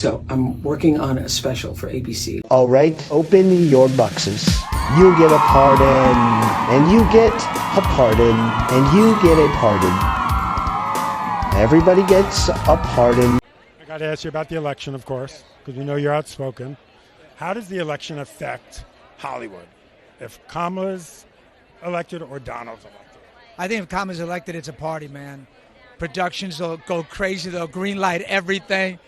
So I'm working on a special for ABC. All right, open your boxes. You get a pardon, and you get a pardon, and you get a pardon. Everybody gets a pardon. I got to ask you about the election, of course, because we know you're outspoken. How does the election affect Hollywood if Kamala's elected or Donald's elected? I think if Kamala's elected, it's a party, man. Productions will go crazy. They'll greenlight everything.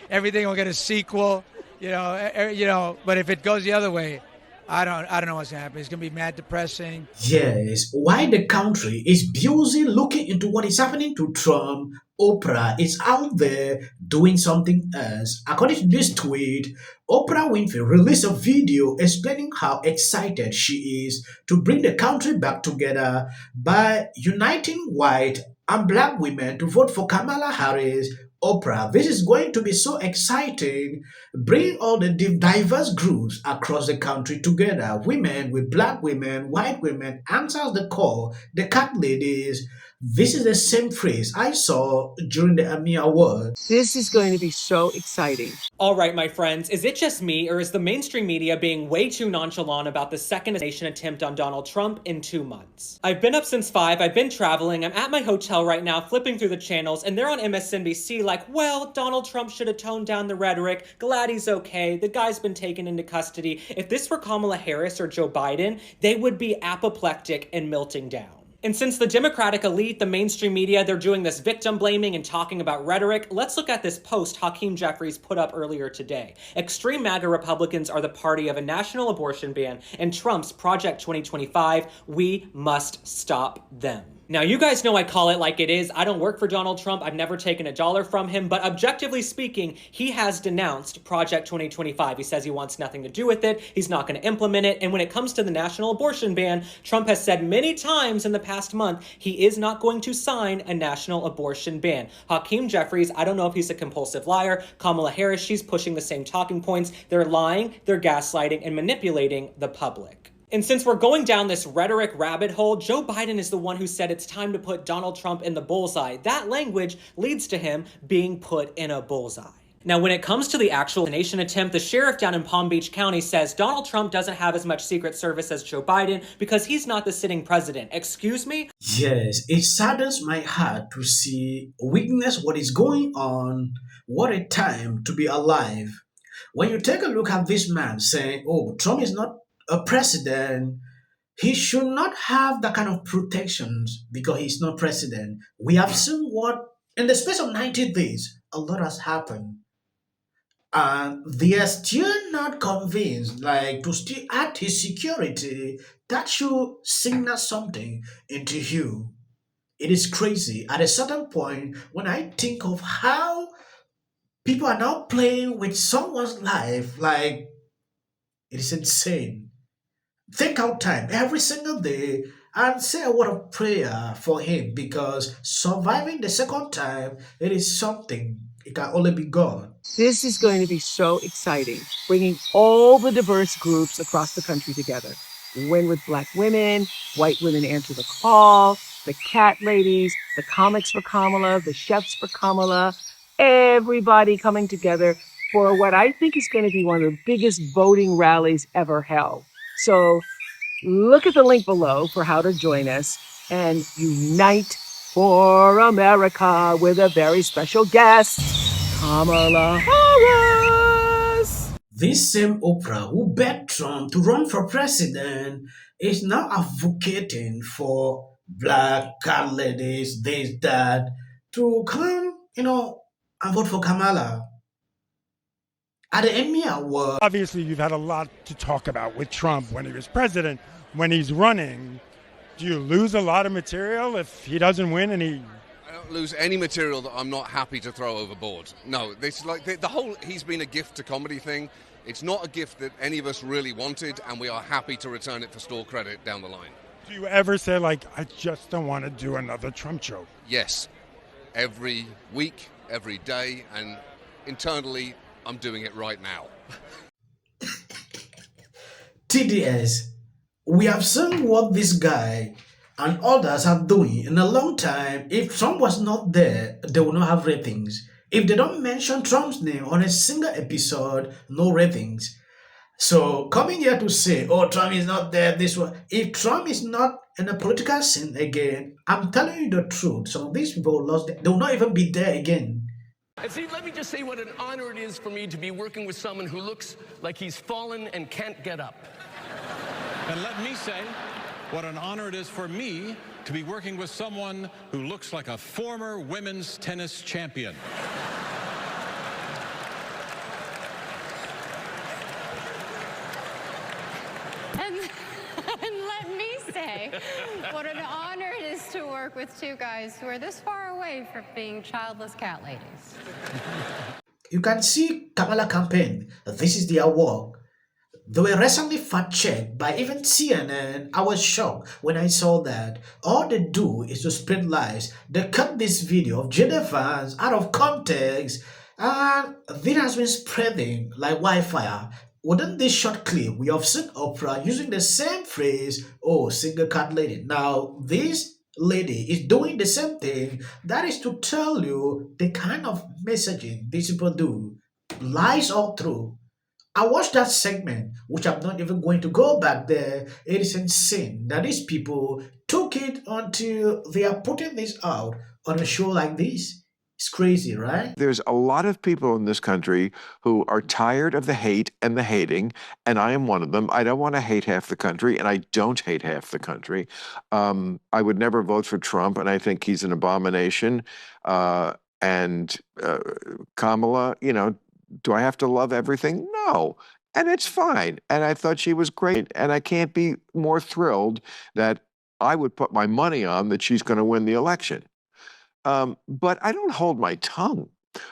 Everything will get a sequel, you know. But if it goes the other way, I don't know what's gonna happen. It's gonna be mad depressing. Yes, while the country is busy looking into what is happening to Trump, Oprah is out there doing something else. According to this tweet, Oprah Winfrey released a video explaining how excited she is to bring the country back together by uniting white and black women to vote for Kamala Harris. Oprah, this is going to be so exciting, bringing all the diverse groups across the country together. Women with black women, white women, answers the call, the cat ladies. This is the same phrase I saw during the Emmy Award. This is going to be so exciting. All right, my friends, is it just me, or is the mainstream media being way too nonchalant about the second assassination attempt on Donald Trump in 2 months? I've been up since 5, I've been traveling, I'm at my hotel right now, flipping through the channels, and they're on MSNBC like, well, Donald Trump should have toned down the rhetoric, glad he's okay, the guy's been taken into custody. If this were Kamala Harris or Joe Biden, they would be apoplectic and melting down. And since the Democratic elite, the mainstream media, they're doing this victim blaming and talking about rhetoric, let's look at this post Hakeem Jeffries put up earlier today. Extreme MAGA Republicans are the party of a national abortion ban, and Trump's Project 2025, we must stop them. Now, you guys know I call it like it is. I don't work for Donald Trump. I've never taken a dollar from him. But objectively speaking, he has denounced Project 2025. He says he wants nothing to do with it. He's not going to implement it. And when it comes to the national abortion ban, Trump has said many times in the past month he is not going to sign a national abortion ban. Hakeem Jeffries, I don't know if he's a compulsive liar. Kamala Harris, she's pushing the same talking points. They're lying, they're gaslighting, and manipulating the public. And since we're going down this rhetoric rabbit hole, Joe Biden is the one who said it's time to put Donald Trump in the bullseye. That language leads to him being put in a bullseye. Now, when it comes to the actual assassination attempt, the sheriff down in Palm Beach County says Donald Trump doesn't have as much Secret Service as Joe Biden because he's not the sitting president. Excuse me? Yes, it saddens my heart to see, witness what is going on. What a time to be alive. When you take a look at this man saying, oh, Trump is not a president, he should not have that kind of protections because he's not president. We have seen what, in the space of 90 days, a lot has happened. And they are still not convinced, like, to still add his security. That should signal something into you. It is crazy. At a certain point, when I think of how people are now playing with someone's life, like, it is insane. Take out time every single day and say a word of prayer for him because surviving the second time, it is something. It can only be God. This is going to be so exciting, bringing all the diverse groups across the country together. Win with black women, white women answer the call, the cat ladies, the comics for Kamala, the chefs for Kamala, everybody coming together for what I think is going to be one of the biggest voting rallies ever held. So look at the link below for how to join us and unite for America with a very special guest, Kamala Harris. This same Oprah who begged Trump to run for president is now advocating for black cat ladies, this, that, to come, and vote for Kamala. At the Emmy Award, Obviously, you've had a lot to talk about with Trump when he was president, when he's running. Do you lose a lot of material if he doesn't win and he... I don't lose any material that I'm not happy to throw overboard. No, this is like the whole he's been a gift to comedy thing. It's not a gift that any of us really wanted, and we are happy to return it for store credit down the line. Do you ever say, like, I just don't want to do another Trump joke? Yes, every week, every day, and internally, I'm doing it right now. TDS, we have seen what this guy and others are doing in a long time. If Trump was not there, they would not have ratings. If they don't mention Trump's name on a single episode, no ratings. So coming here to say, oh, Trump is not there, this one. If Trump is not in the political scene again, I'm telling you the truth. Some of these people lost, they will not even be there again. And see, let me just say what an honor it is for me to be working with someone who looks like he's fallen and can't get up. And let me say what an honor it is for me to be working with someone who looks like a former women's tennis champion. And let me say what an honor it is to work with two guys who are this far away from being childless cat ladies. You can see Kamala campaign. This is their work. They were recently fact-checked by even CNN. I was shocked when I saw that. All they do is to spread lies. They cut this video of J.D. Vance out of context, and this has been spreading like wildfire. Within this short clip, we have seen Oprah using the same phrase, oh, single cat lady. Now, this lady is doing the same thing. That is to tell you the kind of messaging these people do. Lies all through. I watched that segment, which I'm not even going to go back there. It is insane that these people took it until they are putting this out on a show like this. It's crazy, right? There's a lot of people in this country who are tired of the hate and the hating, and I am one of them. I don't want to hate half the country, and I don't hate half the country. I would never vote for Trump, and I think he's an abomination. And Kamala, you know, do I have to love everything? No. And it's fine. And I thought she was great. And I can't be more thrilled that I would put my money on that she's going to win the election. But I don't hold my tongue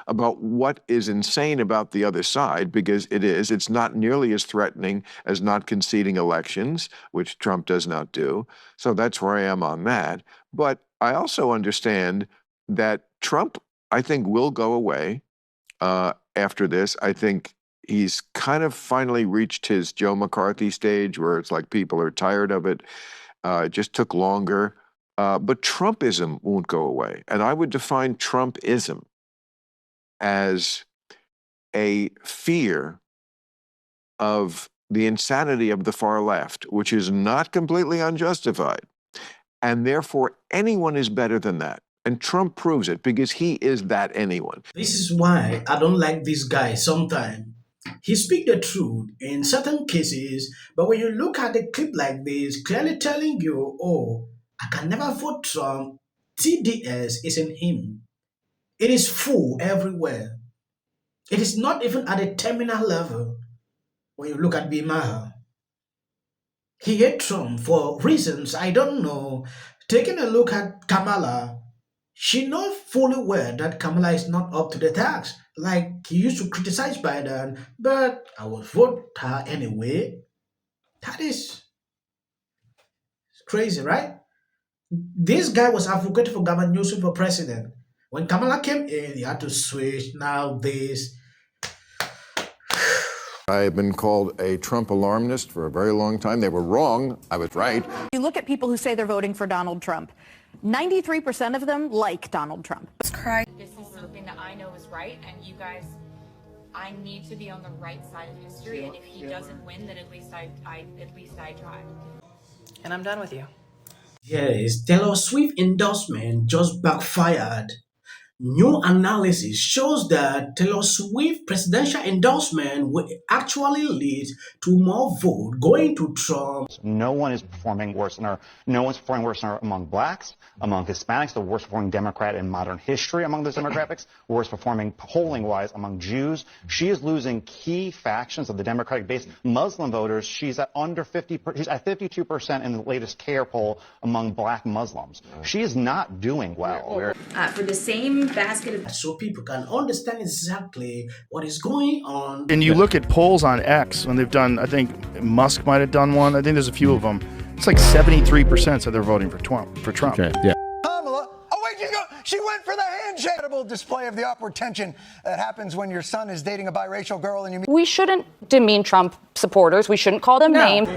about what is insane about the other side, because it is. It's not nearly as threatening as not conceding elections, which Trump does not do. So that's where I am on that. But I also understand that Trump, I think, will go away after this. I think he's kind of finally reached his Joe McCarthy stage where it's like people are tired of it. It just took longer. But Trumpism won't go away. And I would define Trumpism as a fear of the insanity of the far left, which is not completely unjustified. And therefore, anyone is better than that. And Trump proves it because he is that anyone. This is why I don't like this guy sometimes. He speaks the truth in certain cases, but when you look at a clip like this, clearly telling you, oh, I can never vote Trump, TDS is in him. It is full everywhere. It is not even at a terminal level. When you look at Bimaha, he hates Trump for reasons I don't know. Taking a look at Kamala, she knows fully well that Kamala is not up to the task. Like, he used to criticize Biden, but I will vote her anyway. That is crazy, right? This guy was advocating for Gavin Newsom for president. When Kamala came in, he had to switch. Now this. I have been called a Trump alarmist for a very long time. They were wrong. I was right. You look at people who say they're voting for Donald Trump. 93% of them like Donald Trump. This is something that I know is right, and you guys, I need to be on the right side of history, and if he doesn't win, then at least I tried. And I'm done with you. Yes, Taylor Swift endorsement just backfired. New analysis shows that Taylor Swift presidential endorsement will actually lead to more vote going to Trump. No one is performing worse among blacks, among Hispanics, the worst performing Democrat in modern history among those demographics, worst performing polling wise among Jews. She is losing key factions of the Democratic base. Muslim voters, she's at under 50%, she's at 52% in the latest CAIR poll among black Muslims. She is not doing well. For the same basket of... So people can understand exactly what is going on. And you look at polls on X when they've done, I think Musk might have done one. I think there's a few of them. It's like 73% said they're voting for Trump. Okay, yeah. Kamala, oh wait, she went for the handshake. Incredible display of the upward tension that happens when your son is dating a biracial girl and you meet. We shouldn't demean Trump supporters. We shouldn't call them names.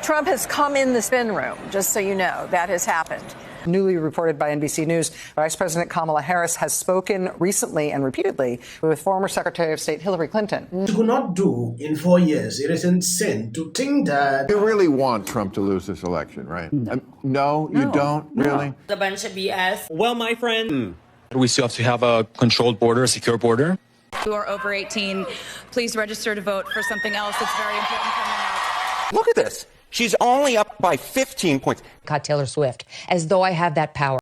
Trump has come in the spin room, just so you know, that has happened. Newly reported by NBC News, Vice President Kamala Harris has spoken recently and repeatedly with former Secretary of State Hillary Clinton. You could not do in 4 years. It is insane to think that. You really want Trump to lose this election, right? No, you don't, really? A bunch of BS. Well, my friend. We still have to have a controlled border, a secure border. Who are over 18, please register to vote for something else that's very important coming up. Look at this. She's only up by 15 points. Taylor Swift, as though I have that power.